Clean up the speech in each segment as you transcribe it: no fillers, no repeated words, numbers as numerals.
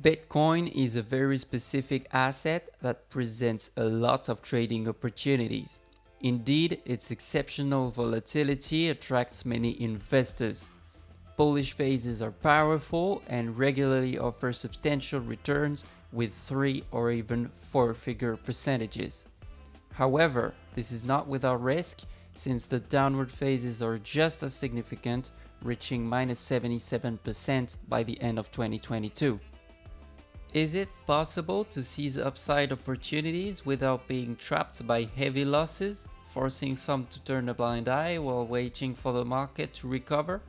Bitcoin is a very specific asset that presents a lot of trading opportunities. Indeed, its exceptional volatility attracts many investors. Bullish phases are powerful and regularly offer substantial returns with 3 or even 4-figure percentages. However, this is not without risk, since the downward phases are just as significant, reaching -77% by the end of 2022. Is it possible to seize upside opportunities without being trapped by heavy losses, forcing some to turn a blind eye while waiting for the market to recover?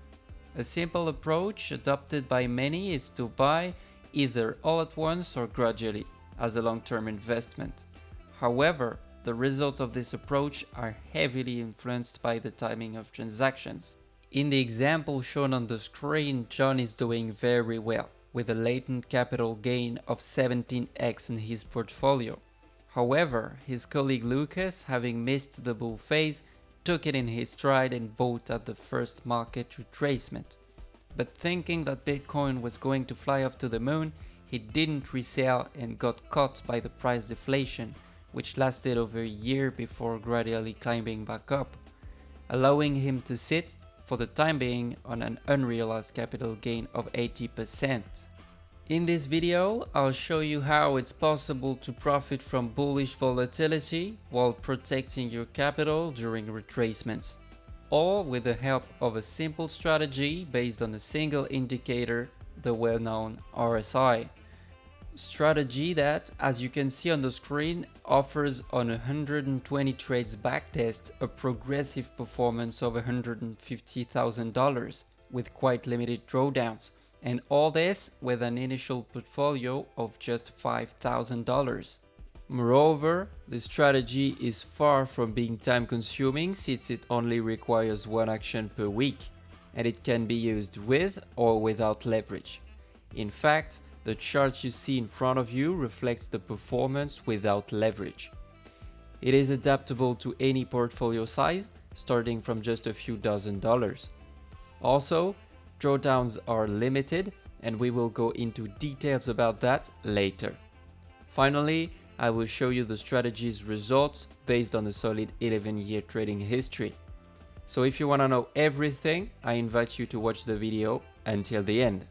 A simple approach adopted by many is to buy either all at once or gradually, as a long-term investment. However, the results of this approach are heavily influenced by the timing of transactions. In the example shown on the screen, John is doing very well, with a latent capital gain of 17x in his portfolio. However, his colleague Lucas, having missed the bull phase, took it in his stride and bought at the first market retracement. But thinking that Bitcoin was going to fly off to the moon, he didn't resell and got caught by the price deflation, which lasted over a year before gradually climbing back up, allowing him to sit, for the time being, on an unrealized capital gain of 80%. In this video, I'll show you how it's possible to profit from bullish volatility while protecting your capital during retracements, all with the help of a simple strategy based on a single indicator, the well-known RSI. Strategy that, as you can see on the screen, offers on 120 trades backtest a progressive performance of $150,000 with quite limited drawdowns, and all this with an initial portfolio of just $5,000. Moreover, the strategy is far from being time consuming since it only requires one action per week, and it can be used with or without leverage. In fact, the chart you see in front of you reflects the performance without leverage. It is adaptable to any portfolio size, starting from just a few $dozen. Also, drawdowns are limited, and we will go into details about that later. Finally, I will show you the strategy's results based on a solid 11-year trading history. So if you want to know everything, I invite you to watch the video until the end.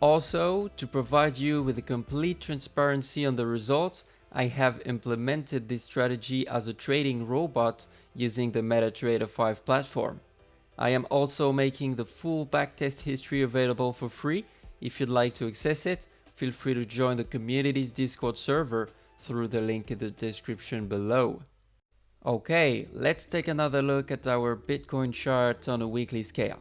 Also, to provide you with a complete transparency on the results, I have implemented this strategy as a trading robot using the MetaTrader 5 platform. I am also making the full backtest history available for free. If you'd like to access it, feel free to join the community's Discord server through the link in the description below. Okay, let's take another look at our Bitcoin chart on a weekly scale.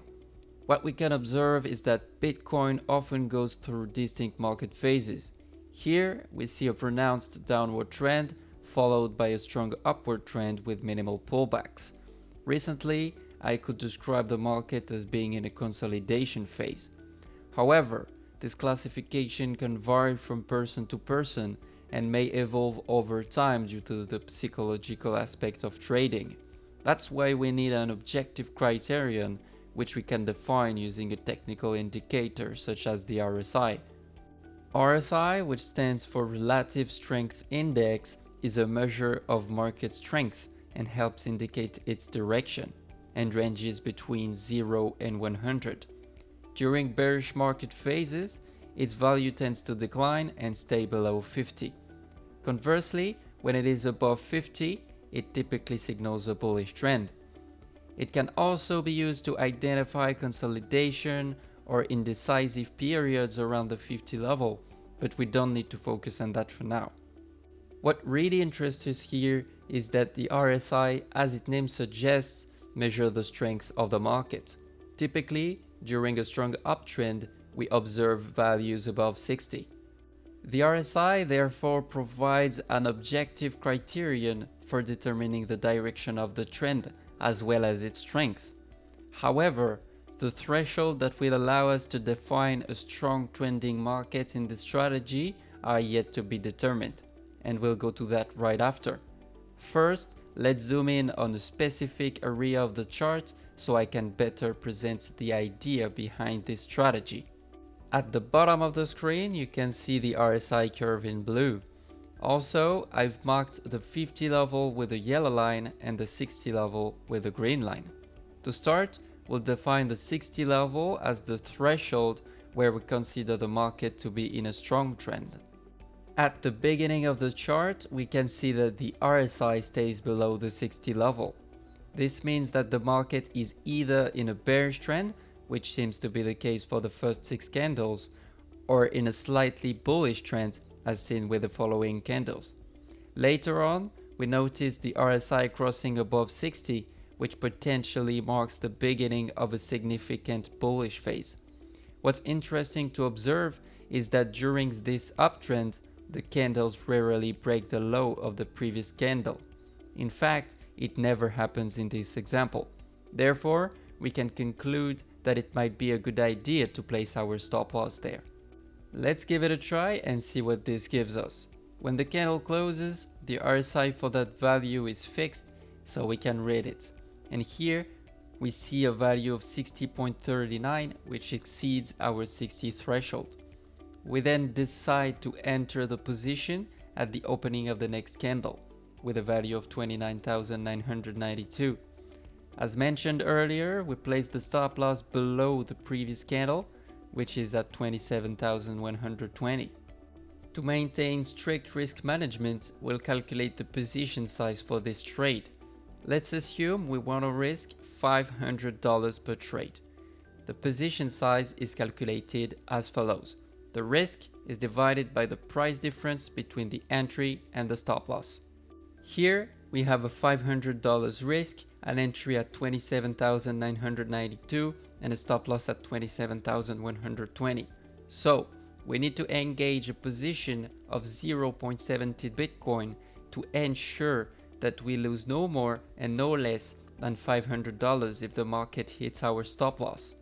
What we can observe is that Bitcoin often goes through distinct market phases. Here, we see a pronounced downward trend, followed by a strong upward trend with minimal pullbacks. Recently, I could describe the market as being in a consolidation phase. However, this classification can vary from person to person and may evolve over time due to the psychological aspect of trading. That's why we need an objective criterion which we can define using a technical indicator such as the RSI. RSI, which stands for Relative Strength Index, is a measure of market strength and helps indicate its direction, and ranges between 0 and 100. During bearish market phases, its value tends to decline and stay below 50. Conversely, when it is above 50, it typically signals a bullish trend. It can also be used to identify consolidation or indecisive periods around the 50 level, but we don't need to focus on that for now. What really interests us here is that the RSI, as its name suggests, measures the strength of the market. Typically, during a strong uptrend, we observe values above 60. The RSI therefore provides an objective criterion for determining the direction of the trend, as well as its strength. However, the threshold that will allow us to define a strong trending market in this strategy are yet to be determined, and we'll go to that right after. First, let's zoom in on a specific area of the chart so I can better present the idea behind this strategy. At the bottom of the screen, you can see the RSI curve in blue. Also, I've marked the 50 level with a yellow line and the 60 level with a green line. To start, we'll define the 60 level as the threshold where we consider the market to be in a strong trend. At the beginning of the chart, we can see that the RSI stays below the 60 level. This means that the market is either in a bearish trend, which seems to be the case for the first 6 candles, or in a slightly bullish trend, as seen with the following candles. Later on, we noticed the RSI crossing above 60, which potentially marks the beginning of a significant bullish phase. What's interesting to observe is that during this uptrend, the candles rarely break the low of the previous candle. In fact, it never happens in this example. Therefore, we can conclude that it might be a good idea to place our stop loss there. Let's give it a try and see what this gives us. When the candle closes, the RSI for that value is fixed, so we can read it. And here we see a value of 60.39, which exceeds our 60 threshold. We then decide to enter the position at the opening of the next candle with a value of 29,992. As mentioned earlier, we place the stop loss below the previous candle, which is at 27,120. To maintain strict risk management, we'll calculate the position size for this trade. Let's assume we want to risk $500 per trade. The position size is calculated as follows. The risk is divided by the price difference between the entry and the stop loss. Here we have a $500 risk, an entry at 27,992 and a stop loss at 27,120. So we need to engage a position of 0.70 Bitcoin to ensure that we lose no more and no less than $500 if the market hits our stop loss.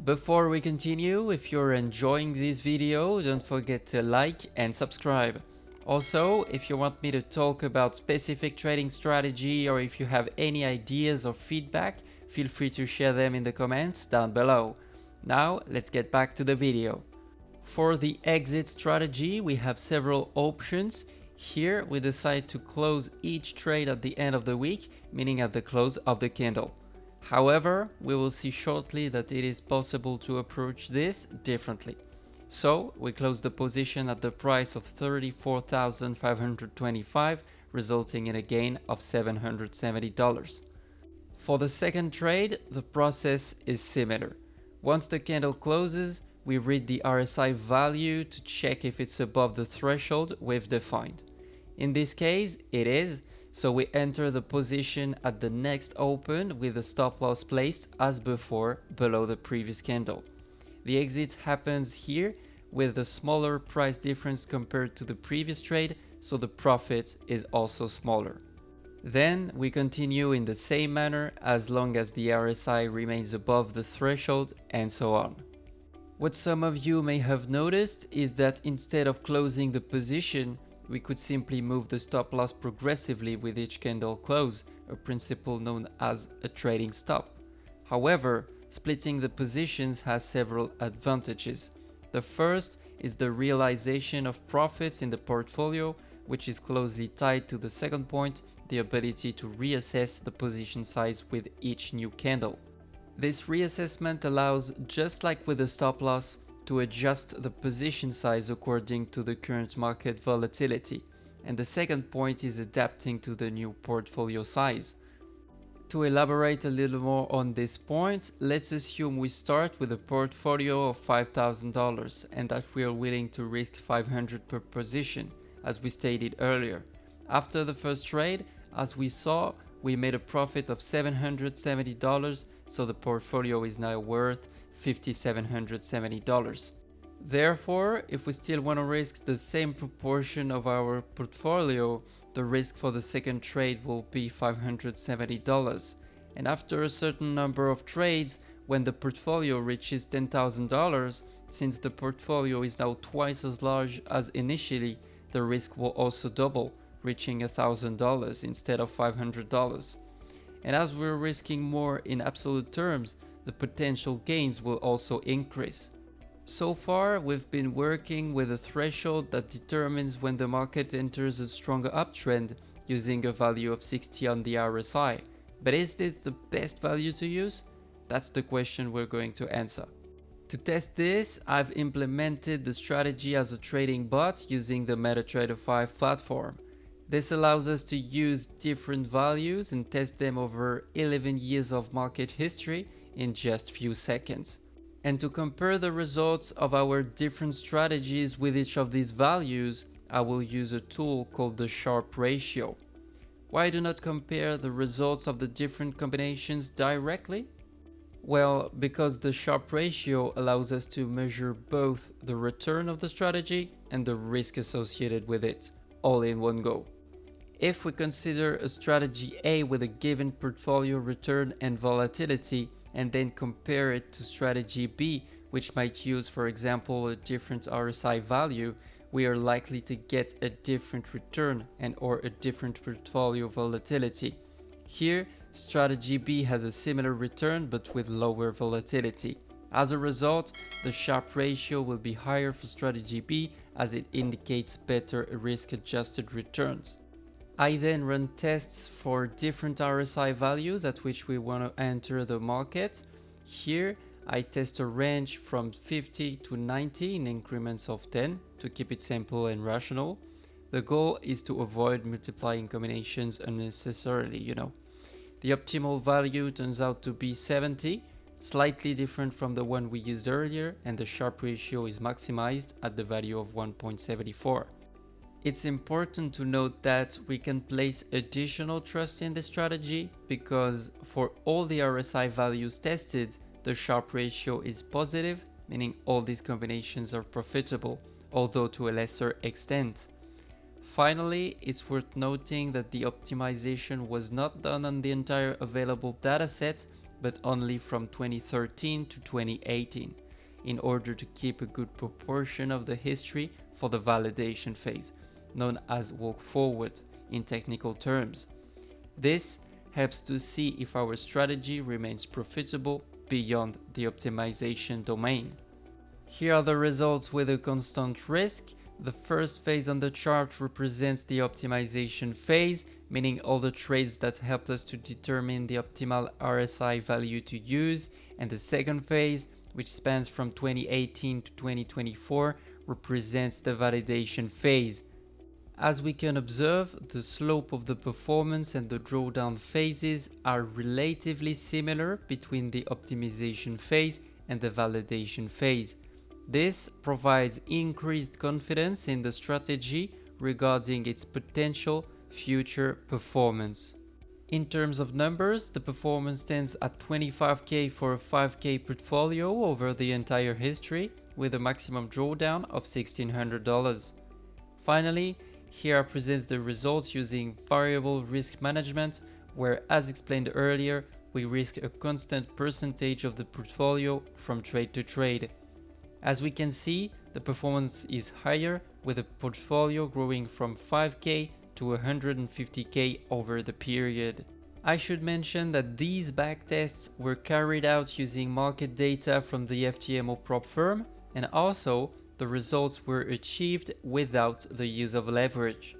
Before we continue, if you're enjoying this video, don't forget to like and subscribe. Also, if you want me to talk about specific trading strategy or if you have any ideas or feedback, feel free to share them in the comments down below. Now, let's get back to the video. For the exit strategy, we have several options. Here, we decide to close each trade at the end of the week, meaning at the close of the candle. However, we will see shortly that it is possible to approach this differently. So, we close the position at the price of $34,525, resulting in a gain of $770. For the second trade, the process is similar. Once the candle closes, we read the RSI value to check if it's above the threshold we've defined. In this case, it is, so we enter the position at the next open with the stop loss placed as before below the previous candle. The exit happens here with a smaller price difference compared to the previous trade, so the profit is also smaller. Then we continue in the same manner as long as the RSI remains above the threshold and so on. What some of you may have noticed is that instead of closing the position, we could simply move the stop loss progressively with each candle close, a principle known as a trading stop. However, splitting the positions has several advantages. The first is the realization of profits in the portfolio, which is closely tied to the second point, the ability to reassess the position size with each new candle. This reassessment allows, just like with the stop loss, to adjust the position size according to the current market volatility. And the second point is adapting to the new portfolio size. To elaborate a little more on this point, let's assume we start with a portfolio of $5,000 and that we are willing to risk $500 per position, as we stated earlier. After the first trade, as we saw, we made a profit of $770, so the portfolio is now worth $5,770. Therefore, if we still want to risk the same proportion of our portfolio, the risk for the second trade will be $570. And after a certain number of trades, when the portfolio reaches $10,000, since the portfolio is now twice as large as initially, the risk will also double, reaching $1,000 instead of $500. And as we're risking more in absolute terms, the potential gains will also increase. So far, we've been working with a threshold that determines when the market enters a stronger uptrend using a value of 60 on the RSI. But is this the best value to use? That's the question we're going to answer. To test this, I've implemented the strategy as a trading bot using the MetaTrader 5 platform. This allows us to use different values and test them over 11 years of market history in just few seconds. And to compare the results of our different strategies with each of these values, I will use a tool called the Sharpe ratio. Why do not compare the results of the different combinations directly? Well, because the Sharpe ratio allows us to measure both the return of the strategy and the risk associated with it, all in one go. If we consider a strategy A with a given portfolio return and volatility, and then compare it to strategy B, which might use, for example, a different RSI value, we are likely to get a different return and or a different portfolio volatility. Here, strategy B has a similar return but with lower volatility. As a result, the Sharpe ratio will be higher for strategy B as it indicates better risk-adjusted returns. I then run tests for different RSI values at which we want to enter the market. Here, I test a range from 50 to 90 in increments of 10 to keep it simple and rational. The goal is to avoid multiplying combinations unnecessarily, The optimal value turns out to be 70, slightly different from the one we used earlier, and the Sharpe ratio is maximized at the value of 1.74. It's important to note that we can place additional trust in this strategy because for all the RSI values tested, the Sharpe ratio is positive, meaning all these combinations are profitable, although to a lesser extent. Finally, it's worth noting that the optimization was not done on the entire available dataset, but only from 2013 to 2018, in order to keep a good proportion of the history for the validation phase, known as walk forward in technical terms. This helps to see if our strategy remains profitable beyond the optimization domain. Here are the results with a constant risk. The first phase on the chart represents the optimization phase, meaning all the trades that helped us to determine the optimal RSI value to use, and the second phase, which spans from 2018 to 2024, represents the validation phase. As we can observe, the slope of the performance and the drawdown phases are relatively similar between the optimization phase and the validation phase. This provides increased confidence in the strategy regarding its potential future performance. In terms of numbers, the performance stands at 25k for a 5k portfolio over the entire history, with a maximum drawdown of $1,600. Finally, here I present the results using variable risk management, where, as explained earlier, we risk a constant percentage of the portfolio from trade to trade. As we can see, the performance is higher, with the portfolio growing from 5k to 150k over the period. I should mention that these backtests were carried out using market data from the FTMO prop firm, and also the results were achieved without the use of leverage.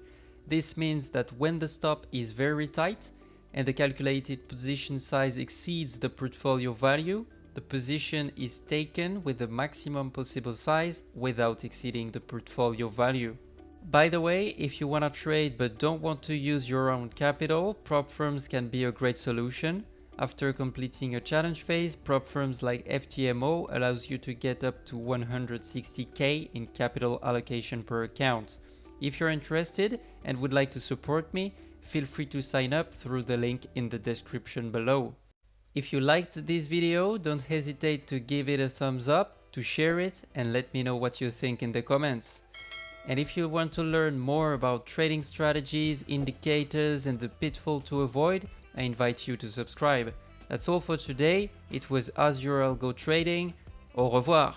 This means that when the stop is very tight and the calculated position size exceeds the portfolio value, the position is taken with the maximum possible size without exceeding the portfolio value. By the way, if you want to trade but don't want to use your own capital, prop firms can be a great solution. After completing a challenge phase, prop firms like FTMO allows you to get up to 160k in capital allocation per account. If you're interested and would like to support me, feel free to sign up through the link in the description below. If you liked this video, don't hesitate to give it a thumbs up, to share it, and let me know what you think in the comments. And if you want to learn more about trading strategies, indicators, and the pitfall to avoid, I invite you to subscribe. That's all for today. It was AzurAlgo Trading. Au revoir.